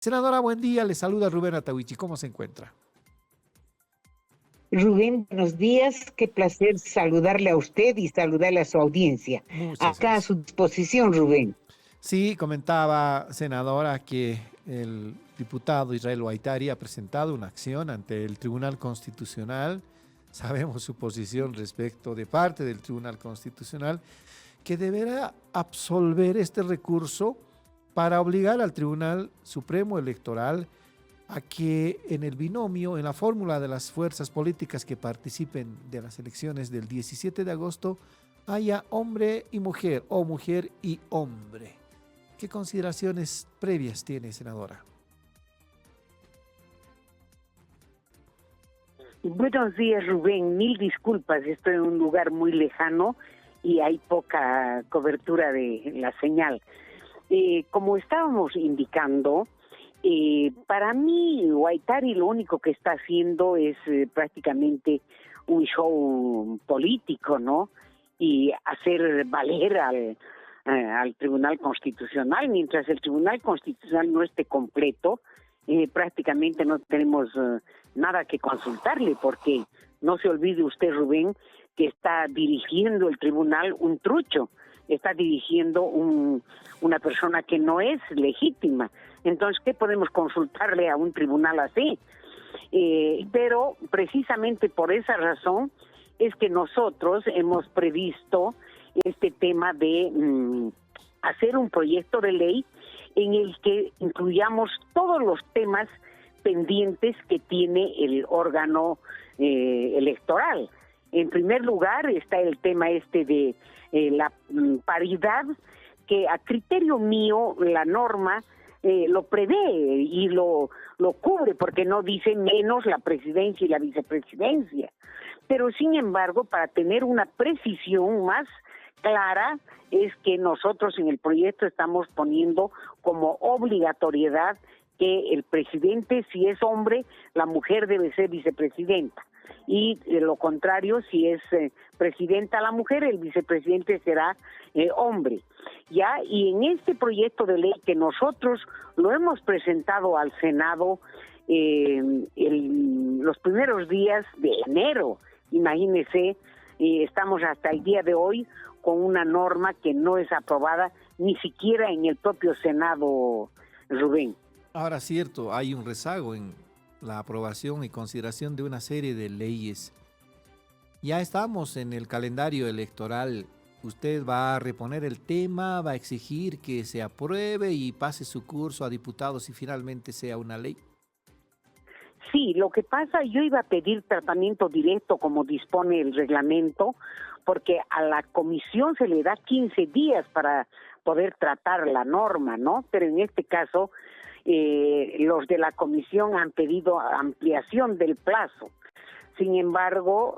Senadora, buen día. Le saluda Rubén Atahuichi. ¿Cómo se encuentra? Rubén, buenos días. Qué placer saludarle a usted y saludarle a su audiencia. Muchas Acá a gracias. su disposición, Rubén. Sí, comentaba, senadora, que el diputado Israel Huaytari ha presentado una acción ante el Tribunal Constitucional. Sabemos su posición respecto de parte del Tribunal Constitucional, que deberá absolver este recurso para obligar al Tribunal Supremo Electoral a que en el binomio, en la fórmula de las fuerzas políticas que participen de las elecciones del 17 de agosto, haya hombre y mujer o mujer y hombre. ¿Qué consideraciones previas tiene, senadora? Buenos días, Rubén. Mil disculpas, estoy en un lugar muy lejano y hay poca cobertura de la señal. Como estábamos indicando, para mí, Huaytari lo único que está haciendo es prácticamente un show político, ¿no? Y hacer valer al Tribunal Constitucional. Mientras el Tribunal Constitucional no esté completo, prácticamente no tenemos nada que consultarle, porque no se olvide usted, Rubén, que está dirigiendo el tribunal un trucho, está dirigiendo una persona que no es legítima. Entonces, ¿qué podemos consultarle a un tribunal así? Pero precisamente por esa razón es que nosotros hemos previsto este tema de hacer un proyecto de ley en el que incluyamos todos los temas pendientes que tiene el órgano electoral. En primer lugar está el tema de la paridad, que a criterio mío la norma lo prevé y lo cubre, porque no dice menos la presidencia y la vicepresidencia. Pero sin embargo, para tener una precisión más clara, es que nosotros en el proyecto estamos poniendo como obligatoriedad que el presidente, si es hombre, la mujer debe ser vicepresidenta. Y de lo contrario, si es presidenta la mujer, el vicepresidente será hombre. Ya, y en este proyecto de ley que nosotros lo hemos presentado al Senado los primeros días de enero, imagínese, estamos hasta el día de hoy con una norma que no es aprobada ni siquiera en el propio Senado, Rubén. Ahora, cierto, hay un rezago en la aprobación y consideración de una serie de leyes. Ya estamos en el calendario electoral. ¿Usted va a reponer el tema, va a exigir que se apruebe y pase su curso a diputados y finalmente sea una ley? Sí, lo que pasa, yo iba a pedir tratamiento directo como dispone el reglamento, porque a la comisión se le da 15 días para poder tratar la norma, ¿no? Pero en este caso, los de la comisión han pedido ampliación del plazo. Sin embargo,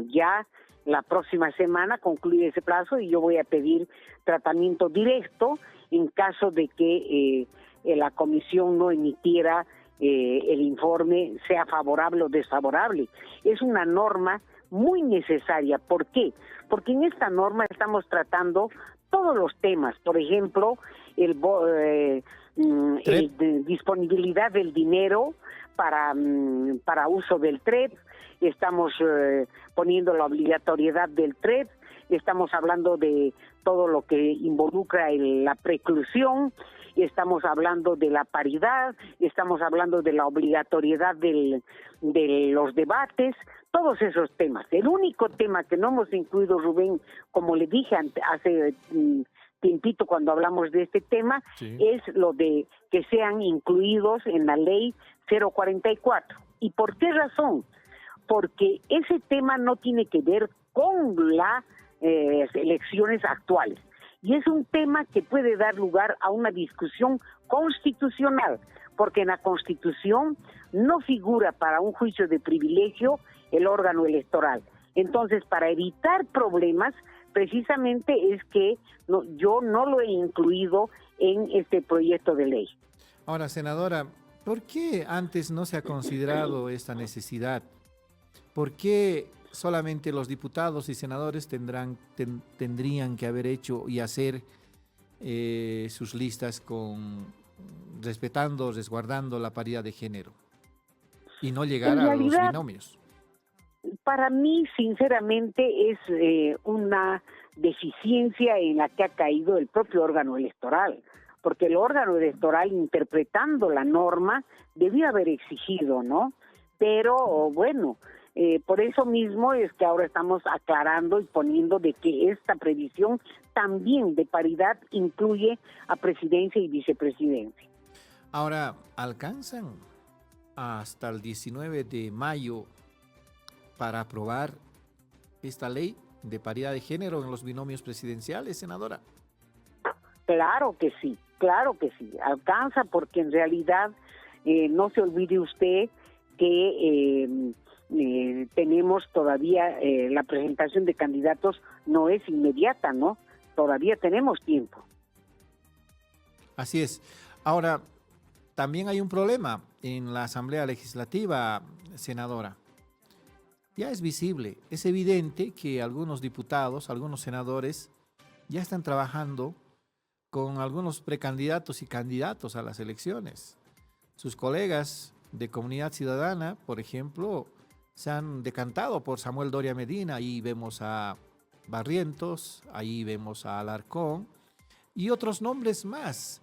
ya la próxima semana concluye ese plazo y yo voy a pedir tratamiento directo en caso de que la comisión no emitiera el informe, sea favorable o desfavorable. Es una norma muy necesaria. ¿Por qué? Porque en esta norma estamos tratando todos los temas, por ejemplo, disponibilidad del dinero para uso del TREP, estamos poniendo la obligatoriedad del TREP, estamos hablando de todo lo que involucra la preclusión, estamos hablando de la paridad, estamos hablando de la obligatoriedad de los debates, todos esos temas. El único tema que no hemos incluido, Rubén, como le dije hace tiempito cuando hablamos de este tema, sí, es lo de que sean incluidos en la ley 044. ¿Y por qué razón? Porque ese tema no tiene que ver con las elecciones actuales. Y es un tema que puede dar lugar a una discusión constitucional, porque en la Constitución no figura para un juicio de privilegio el órgano electoral. Entonces, para evitar problemas, precisamente es que yo no lo he incluido en este proyecto de ley. Ahora, senadora, ¿por qué antes no se ha considerado esta necesidad? ¿Por qué solamente los diputados y senadores tendrían que haber hecho y hacer sus listas con respetando, resguardando la paridad de género y no llegar En a los realidad, binomios. para mí, sinceramente, es una deficiencia en la que ha caído el propio órgano electoral, porque el órgano electoral, interpretando la norma, debió haber exigido, ¿no? Pero bueno, por eso mismo es que ahora estamos aclarando y poniendo de que esta previsión también de paridad incluye a presidencia y vicepresidencia. Ahora, ¿alcanzan hasta el 19 de mayo para aprobar esta ley de paridad de género en los binomios presidenciales, senadora? Claro que sí, alcanza, porque en realidad no se olvide usted que tenemos todavía la presentación de candidatos no es inmediata, ¿no? Todavía tenemos tiempo. Así es. Ahora, también hay un problema en la Asamblea Legislativa, senadora. Ya es visible, es evidente que algunos diputados, algunos senadores ya están trabajando con algunos precandidatos y candidatos a las elecciones. Sus colegas de Comunidad Ciudadana, por ejemplo, se han decantado por Samuel Doria Medina. Ahí vemos a Barrientos, ahí vemos a Alarcón y otros nombres más.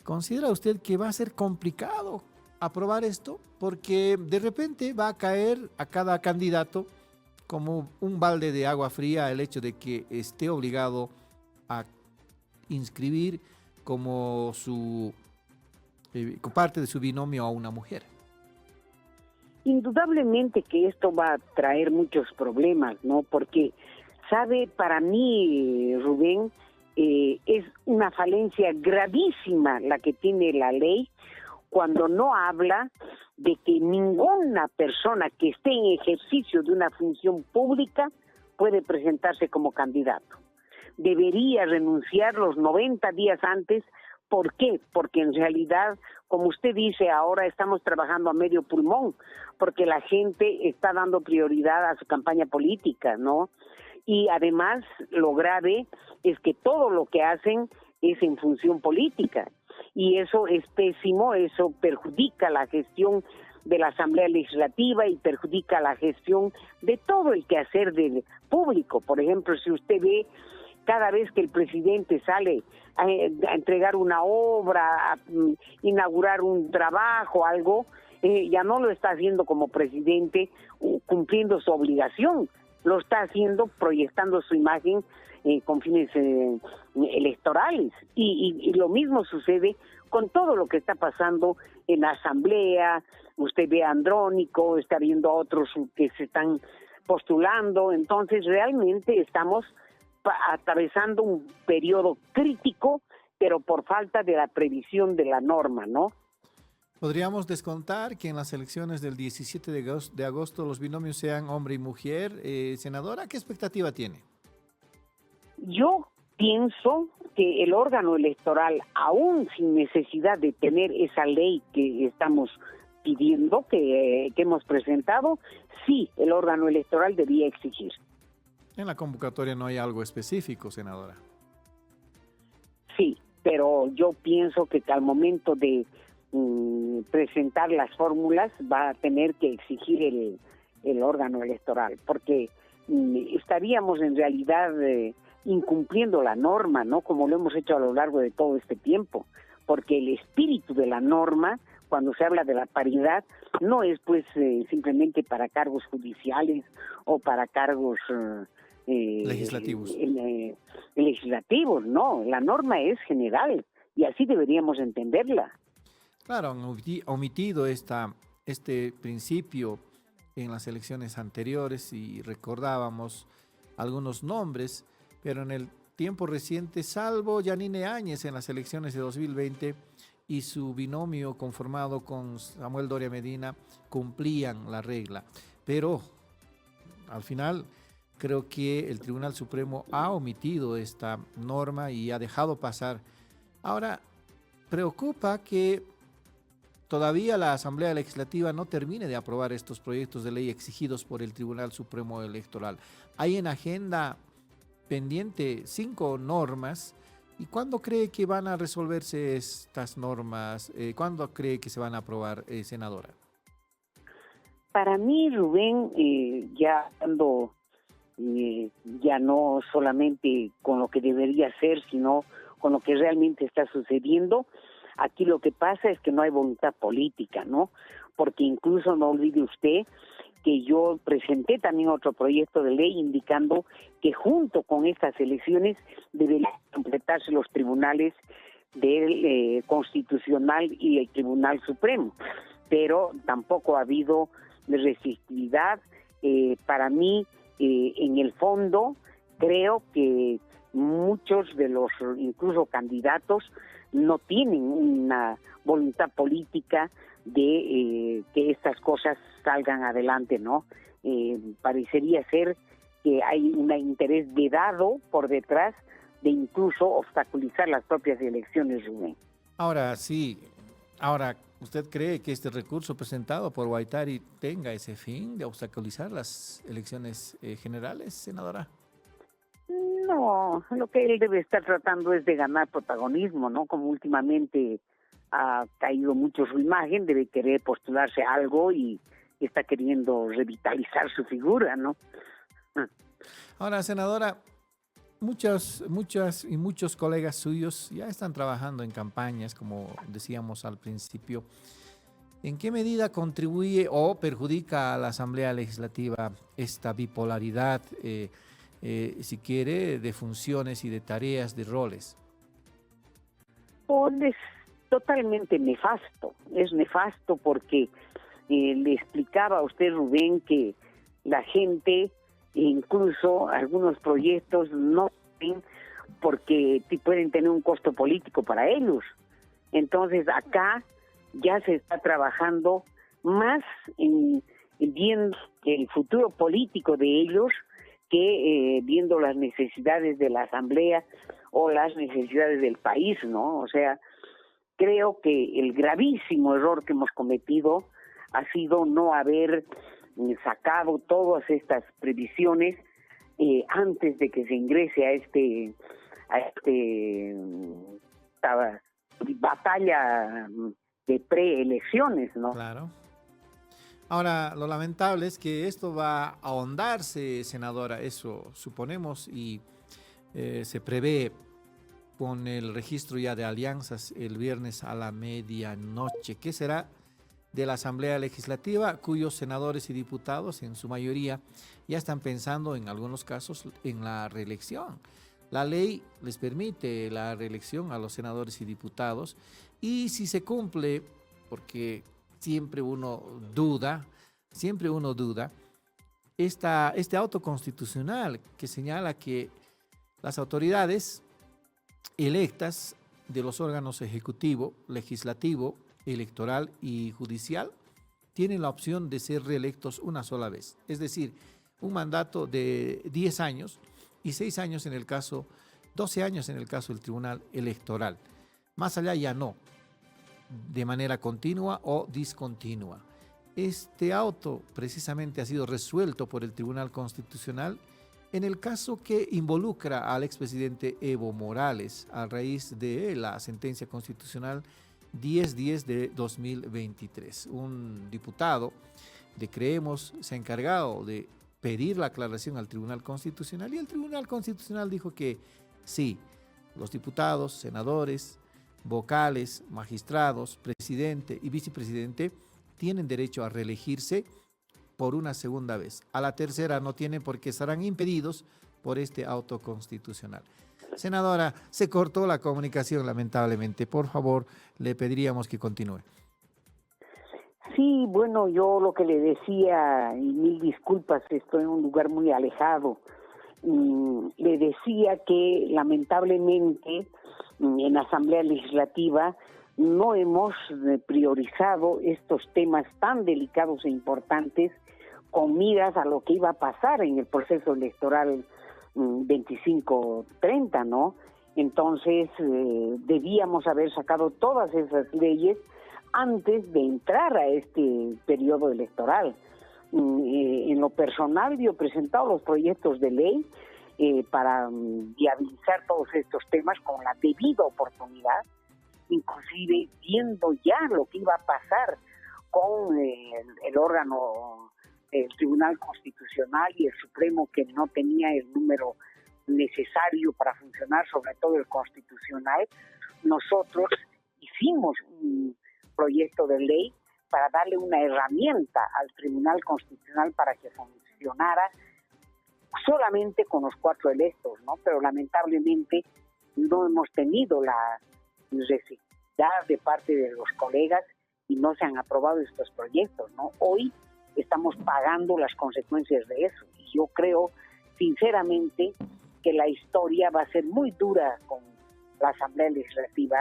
¿Considera usted que va a ser complicado aprobar esto? Porque de repente va a caer a cada candidato como un balde de agua fría el hecho de que esté obligado a inscribir como su parte de su binomio a una mujer. Indudablemente que esto va a traer muchos problemas, ¿no? Porque, sabe, para mí, Rubén, es una falencia gravísima la que tiene la ley cuando no habla de que ninguna persona que esté en ejercicio de una función pública puede presentarse como candidato. Debería renunciar los 90 días antes. ¿Por qué? Porque en realidad, como usted dice, ahora estamos trabajando a medio pulmón, porque la gente está dando prioridad a su campaña política, ¿no? Y además, lo grave es que todo lo que hacen es en función política. Y eso es pésimo, eso perjudica la gestión de la Asamblea Legislativa y perjudica la gestión de todo el quehacer del público. Por ejemplo, si usted ve, cada vez que el presidente sale a entregar una obra, a inaugurar un trabajo, algo, ya no lo está haciendo como presidente cumpliendo su obligación, lo está haciendo proyectando su imagen con fines electorales. Y lo mismo sucede con todo lo que está pasando en la Asamblea. Usted ve a Andrónico, está viendo a otros que se están postulando. Entonces realmente estamos atravesando un periodo crítico, pero por falta de la previsión de la norma, ¿no? ¿Podríamos descontar que en las elecciones del 17 de agosto los binomios sean hombre y mujer? Senadora, ¿qué expectativa tiene? Yo pienso que el órgano electoral, aún sin necesidad de tener esa ley que estamos pidiendo, que hemos presentado, sí, el órgano electoral debía exigir. En la convocatoria no hay algo específico, senadora. Sí, pero yo pienso que al momento de presentar las fórmulas va a tener que exigir el órgano electoral, porque estaríamos en realidad incumpliendo la norma, ¿no? Como lo hemos hecho a lo largo de todo este tiempo, porque el espíritu de la norma, cuando se habla de la paridad, no es pues simplemente para cargos judiciales o para cargos legislativos. Legislativos, no, la norma es general y así deberíamos entenderla. Claro, han omitido este principio en las elecciones anteriores y recordábamos algunos nombres, pero en el tiempo reciente, salvo Yanine Áñez en las elecciones de 2020 y su binomio conformado con Samuel Doria Medina, cumplían la regla. Pero al final creo que el Tribunal Supremo ha omitido esta norma y ha dejado pasar. Ahora, preocupa que todavía la Asamblea Legislativa no termine de aprobar estos proyectos de ley exigidos por el Tribunal Supremo Electoral. Hay en agenda pendiente 5 normas ¿Y cuándo cree que van a resolverse estas normas? ¿Cuándo cree que se van a aprobar, senadora? Para mí, Rubén, ya ando ya no solamente con lo que debería ser, sino con lo que realmente está sucediendo. Aquí lo que pasa es que no hay voluntad política, ¿no? Porque incluso no olvide usted que yo presenté también otro proyecto de ley indicando que junto con estas elecciones deberían completarse los tribunales del Constitucional y el Tribunal Supremo, pero tampoco ha habido resistividad. Para mí, en el fondo, creo que muchos de los incluso candidatos no tienen una voluntad política de que estas cosas salgan adelante, ¿no? Parecería ser que hay un interés vedado por detrás de incluso obstaculizar las propias elecciones, Rubén. Ahora sí, ahora, ¿usted cree que este recurso presentado por Guaitari tenga ese fin de obstaculizar las elecciones generales, senadora? No, lo que él debe estar tratando es de ganar protagonismo, ¿no? Como últimamente ha caído mucho su imagen, debe querer postularse a algo y está queriendo revitalizar su figura, ¿no? Ahora, senadora, muchos y muchos colegas suyos ya están trabajando en campañas, como decíamos al principio. ¿En qué medida contribuye o perjudica a la Asamblea Legislativa esta bipolaridad, si quiere, de funciones y de tareas, de roles? Es totalmente nefasto. Es nefasto porque le explicaba a usted, Rubén, que la gente, incluso algunos proyectos, no ven porque pueden tener un costo político para ellos. Entonces acá ya se está trabajando más en viendo el futuro político de ellos que viendo las necesidades de la Asamblea o las necesidades del país, ¿no? O sea, creo que el gravísimo error que hemos cometido ha sido no haber sacado todas estas previsiones antes de que se ingrese a esta batalla de preelecciones, ¿no? Claro. Ahora, lo lamentable es que esto va a ahondarse, senadora, eso suponemos, y se prevé con el registro ya de alianzas el viernes a la medianoche. ¿Qué será de la Asamblea Legislativa, cuyos senadores y diputados, en su mayoría, ya están pensando en algunos casos en la reelección? La ley les permite la reelección a los senadores y diputados, y si se cumple, porque siempre uno duda, este auto constitucional que señala que las autoridades electas de los órganos ejecutivo, legislativo, electoral y judicial tienen la opción de ser reelectos una sola vez. Es decir, un mandato de 10 años y 6 años en el caso, 12 años en el caso del Tribunal Electoral. Más allá ya no, de manera continua o discontinua. Este auto precisamente ha sido resuelto por el Tribunal Constitucional en el caso que involucra al expresidente Evo Morales a raíz de la sentencia constitucional 1010 de 2023. Un diputado de Creemos se ha encargado de pedir la aclaración al Tribunal Constitucional y el Tribunal Constitucional dijo que sí, los diputados, senadores, vocales, magistrados, presidente y vicepresidente tienen derecho a reelegirse por una segunda vez. A la tercera no tienen porque estarán impedidos por este auto constitucional. Senadora, se cortó la comunicación lamentablemente. Por favor, le pediríamos que continúe. Sí, bueno, yo lo que le decía, y mil disculpas, estoy en un lugar muy alejado, le decía que lamentablemente en la Asamblea Legislativa no hemos priorizado estos temas tan delicados e importantes con miras a lo que iba a pasar en el proceso electoral 25-30, ¿no? Entonces debíamos haber sacado todas esas leyes antes de entrar a este periodo electoral. En lo personal yo he presentado los proyectos de ley para viabilizar todos estos temas con la debida oportunidad, inclusive viendo ya lo que iba a pasar con el órgano, el Tribunal Constitucional y el Supremo, que no tenía el número necesario para funcionar, sobre todo el Constitucional. Nosotros hicimos un proyecto de ley para darle una herramienta al Tribunal Constitucional para que funcionara solamente con los 4 electos, ¿no? Pero lamentablemente no hemos tenido la necesidad de parte de los colegas y no se han aprobado estos proyectos, ¿no? Hoy estamos pagando las consecuencias de eso. Y yo creo, sinceramente, que la historia va a ser muy dura con la Asamblea Legislativa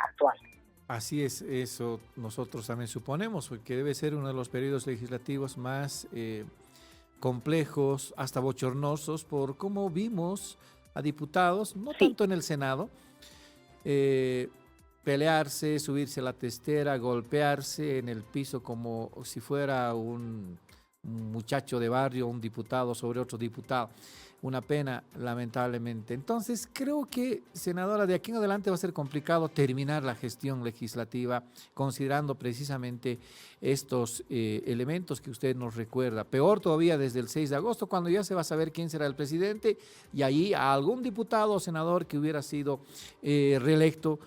actual. Así es, eso nosotros también suponemos, porque debe ser uno de los periodos legislativos más complejos, hasta bochornosos, por cómo vimos a diputados, no tanto en el Senado, pelearse, subirse a la testera, golpearse en el piso como si fuera un muchacho de barrio, un diputado sobre otro diputado. Una pena, lamentablemente. Entonces, creo que, senadora, de aquí en adelante va a ser complicado terminar la gestión legislativa, considerando precisamente estos elementos que usted nos recuerda. Peor todavía desde el 6 de agosto, cuando ya se va a saber quién será el presidente, y ahí a algún diputado o senador que hubiera sido reelecto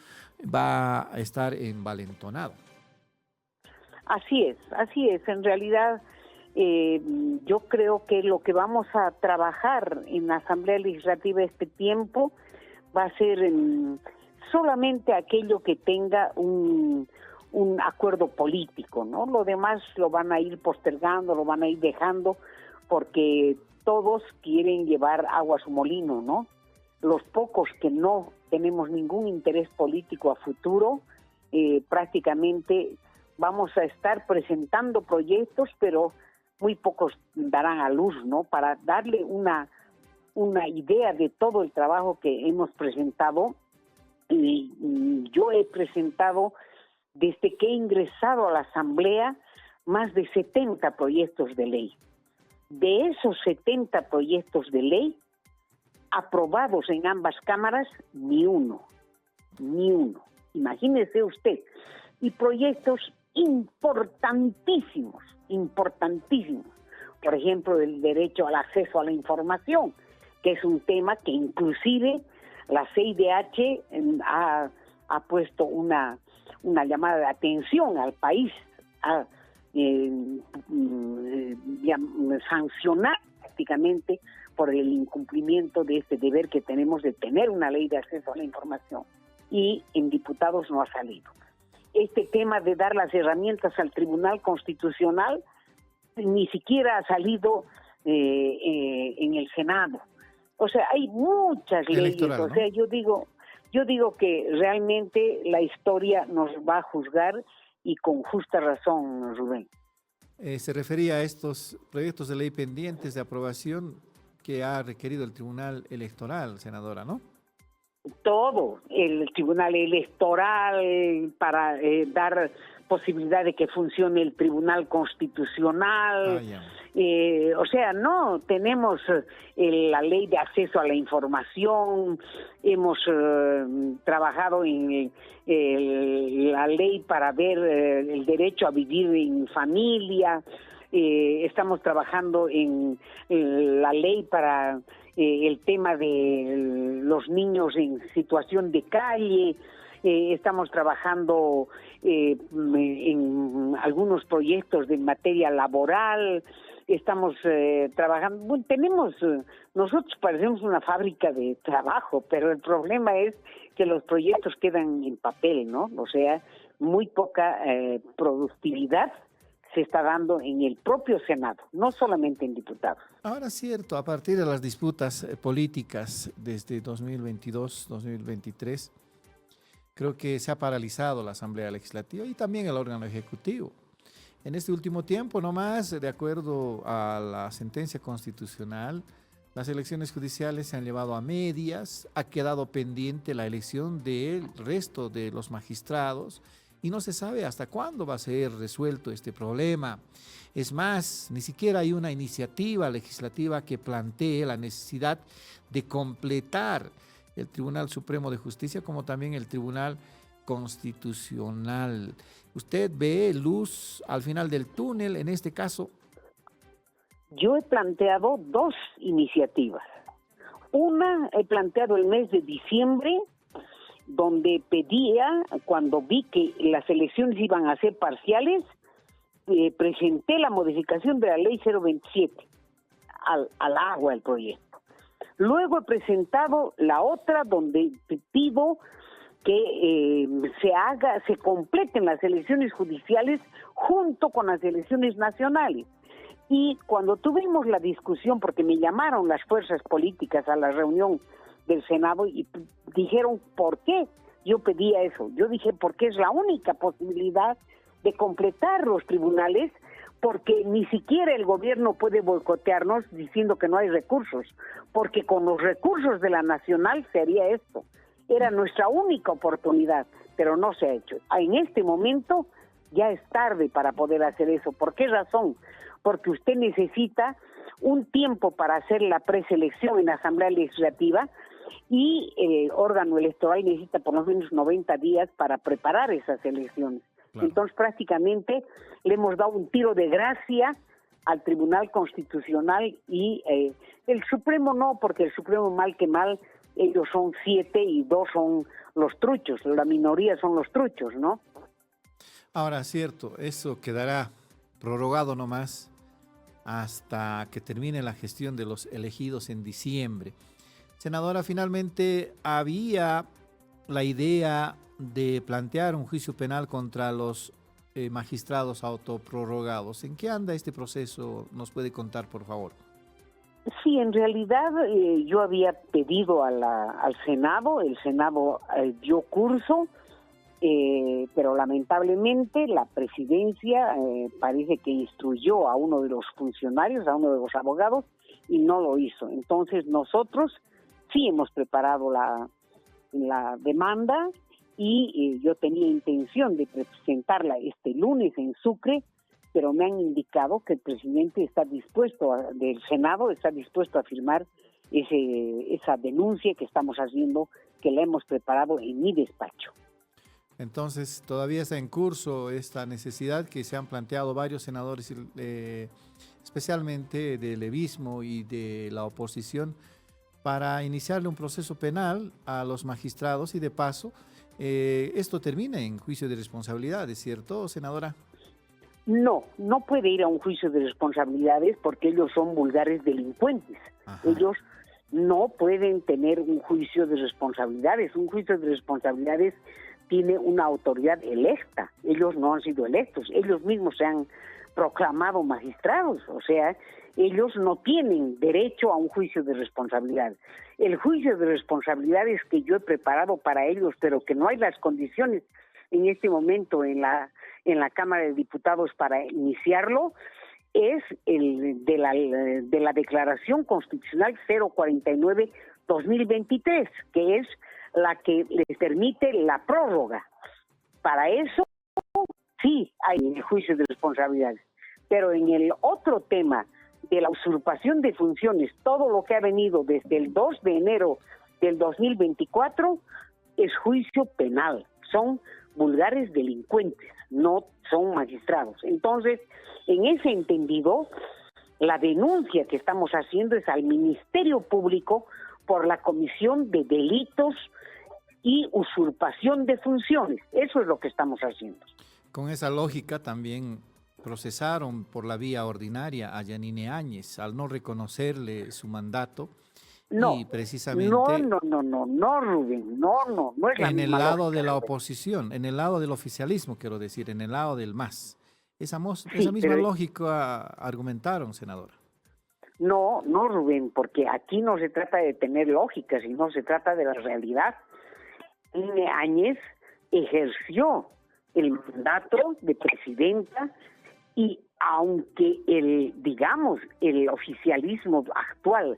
va a estar envalentonado. Así es. En realidad, yo creo que lo que vamos a trabajar en la Asamblea Legislativa este tiempo va a ser solamente aquello que tenga un acuerdo político, ¿no? Lo demás lo van a ir postergando, lo van a ir dejando, porque todos quieren llevar agua a su molino, ¿no? Los pocos que no tenemos ningún interés político a futuro, prácticamente vamos a estar presentando proyectos, pero muy pocos darán a luz, ¿no? Para darle una idea de todo el trabajo que hemos presentado. Yo he presentado, desde que he ingresado a la Asamblea, más de 70 proyectos de ley. De esos 70 proyectos de ley, aprobados en ambas cámaras, ni uno. Imagínese usted. Y proyectos importantísimos. Por ejemplo, el derecho al acceso a la información, que es un tema que inclusive la CIDH ha puesto una llamada de atención al país, a sancionar prácticamente por el incumplimiento de este deber que tenemos de tener una ley de acceso a la información. Y en diputados no ha salido. Este tema de dar las herramientas al Tribunal Constitucional ni siquiera ha salido en el Senado. O sea, hay muchas leyes. Electoral, ¿no? O sea, yo digo que realmente la historia nos va a juzgar, y con justa razón, Rubén. Se refería a estos proyectos de ley pendientes de aprobación que ha requerido el Tribunal Electoral, senadora, ¿no? Todo, el Tribunal Electoral, para dar posibilidad de que funcione el Tribunal Constitucional. O sea, no, tenemos la ley de acceso a la información, hemos trabajado en la ley para ver el derecho a vivir en familia, estamos trabajando en la ley para el tema de los niños en situación de calle, estamos trabajando en algunos proyectos de materia laboral, estamos trabajando, bueno, nosotros parecemos una fábrica de trabajo, pero el problema es que los proyectos quedan en papel, ¿no? O sea, muy poca productividad se está dando en el propio Senado, no solamente en diputados. Ahora, cierto, a partir de las disputas políticas desde 2022-2023, creo que se ha paralizado la Asamblea Legislativa y también el órgano ejecutivo. En este último tiempo, nomás, de acuerdo a la sentencia constitucional, las elecciones judiciales se han llevado a medias, ha quedado pendiente la elección del resto de los magistrados y no se sabe hasta cuándo va a ser resuelto este problema. Es más, ni siquiera hay una iniciativa legislativa que plantee la necesidad de completar el Tribunal Supremo de Justicia como también el Tribunal Constitucional. ¿Usted ve luz al final del túnel en este caso? Yo he planteado dos iniciativas. Una he planteado el mes de diciembre, donde pedía, cuando vi que las elecciones iban a ser parciales, presenté la modificación de la ley 027 al agua, el proyecto. Luego he presentado la otra donde pido que se completen las elecciones judiciales junto con las elecciones nacionales. Y cuando tuvimos la discusión, porque me llamaron las fuerzas políticas a la reunión del Senado y dijeron, ¿por qué yo pedía eso? Yo dije, porque es la única posibilidad de completar los tribunales, porque ni siquiera el gobierno puede boicotearnos diciendo que no hay recursos, porque con los recursos de la nacional se haría esto. Era nuestra única oportunidad, pero no se ha hecho. En este momento ya es tarde para poder hacer eso. ¿Por qué razón? Porque usted necesita un tiempo para hacer la preselección en la Asamblea Legislativa y el órgano electoral necesita por lo menos 90 días para preparar esas elecciones. Claro. Entonces prácticamente le hemos dado un tiro de gracia al Tribunal Constitucional y el Supremo no, porque el Supremo mal que mal, ellos son 7 y 2 son los truchos, la minoría son los truchos, ¿no? Ahora, cierto, eso quedará prorrogado nomás hasta que termine la gestión de los elegidos en diciembre. Senadora, finalmente había la idea de plantear un juicio penal contra los magistrados autoprorrogados. ¿En qué anda este proceso? ¿Nos puede contar, por favor? Sí, en realidad yo había pedido al Senado, el Senado dio curso, pero lamentablemente la presidencia parece que instruyó a uno de los funcionarios, a uno de los abogados, y no lo hizo. Entonces nosotros sí hemos preparado la demanda y yo tenía intención de presentarla este lunes en Sucre, pero me han indicado que el presidente está dispuesto, del Senado está dispuesto a firmar esa denuncia que estamos haciendo, que la hemos preparado en mi despacho. Entonces, todavía está en curso esta necesidad que se han planteado varios senadores, especialmente del levismo y de la oposición, para iniciarle un proceso penal a los magistrados y de paso, esto termina en juicio de responsabilidades, ¿cierto, senadora? No, no puede ir a un juicio de responsabilidades porque ellos son vulgares delincuentes. Ajá. Ellos no pueden tener un juicio de responsabilidades. Un juicio de responsabilidades tiene una autoridad electa. Ellos no han sido electos. Ellos mismos se han proclamado magistrados. O sea, ellos no tienen derecho a un juicio de responsabilidad. El juicio de responsabilidades que yo he preparado para ellos, pero que no hay las condiciones en este momento en la Cámara de Diputados para iniciarlo, es el de la Declaración Constitucional 049-2023, que es la que les permite la prórroga. Para eso sí hay el juicio de responsabilidades, pero en el otro tema de la usurpación de funciones, todo lo que ha venido desde el 2 de enero del 2024 es juicio penal, son vulgares delincuentes, no son magistrados. Entonces, en ese entendido, la denuncia que estamos haciendo es al Ministerio Público por la comisión de delitos y usurpación de funciones. Eso es lo que estamos haciendo. Con esa lógica también procesaron por la vía ordinaria a Yanine Áñez al no reconocerle su mandato. No, y precisamente no, Rubén, no es la en el misma lado lógica, de la Rubén. oposición, en el lado del oficialismo, quiero decir, en el lado del MAS. Esa misma pero lógica argumentaron, senadora. No, Rubén, porque aquí no se trata de tener lógica, sino se trata de la realidad. Yanine Áñez ejerció el mandato de presidenta y aunque el oficialismo actual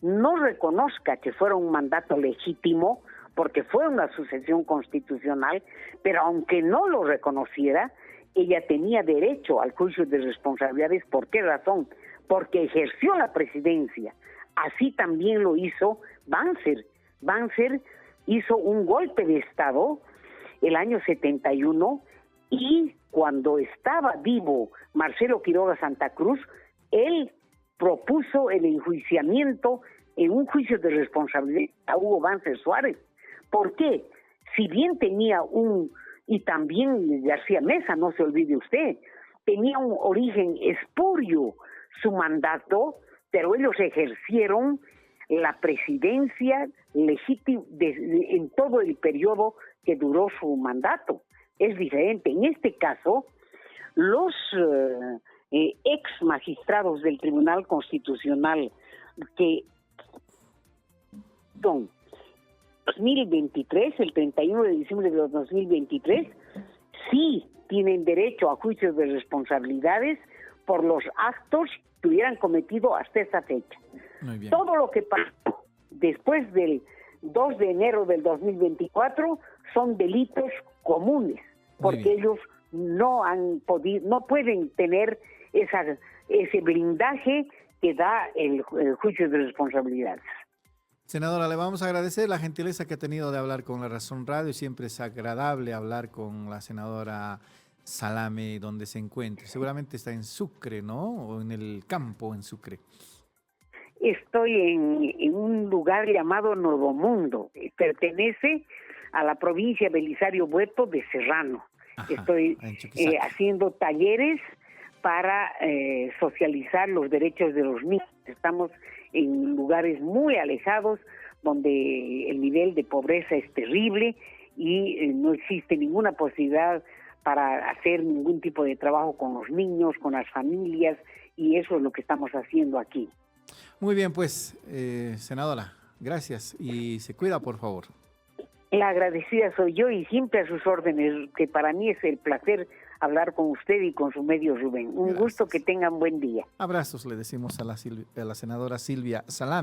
no reconozca que fuera un mandato legítimo, porque fue una sucesión constitucional, pero aunque no lo reconociera, ella tenía derecho al juicio de responsabilidades. ¿Por qué razón? Porque ejerció la presidencia. Así también lo hizo Banzer. Banzer hizo un golpe de Estado el año 71 y cuando estaba vivo Marcelo Quiroga Santa Cruz, él propuso el enjuiciamiento en un juicio de responsabilidad a Hugo Banzer Suárez. ¿Por qué? Si bien tenía y también García Meza, no se olvide usted, tenía un origen espurio su mandato, pero ellos ejercieron la presidencia legítima en todo el periodo que duró su mandato. Es diferente. En este caso, los ex magistrados del Tribunal Constitucional que son 2023, el 31 de diciembre de 2023, sí tienen derecho a juicios de responsabilidades por los actos que hubieran cometido hasta esa fecha. Muy bien. Todo lo que pasó después del 2 de enero del 2024 son delitos comunes, porque ellos no pueden tener ese blindaje que da el juicio de responsabilidades. Senadora, le vamos a agradecer la gentileza que ha tenido de hablar con La Razón Radio. Siempre es agradable hablar con la senadora Salame donde se encuentre. Seguramente está en Sucre, ¿no? O en el campo en Sucre. Estoy en un lugar llamado Nuevo Mundo. Pertenece a la provincia Belisario Bueto de Serrano. Ajá, estoy haciendo talleres para socializar los derechos de los niños. Estamos en lugares muy alejados donde el nivel de pobreza es terrible y no existe ninguna posibilidad para hacer ningún tipo de trabajo con los niños, con las familias, y eso es lo que estamos haciendo aquí. Muy bien, pues, senadora, gracias y se cuida, por favor. La agradecida soy yo y siempre a sus órdenes, que para mí es el placer hablar con usted y con su medio, Rubén. Un gusto, que tengan buen día. Abrazos le decimos a la senadora Silvia Salame.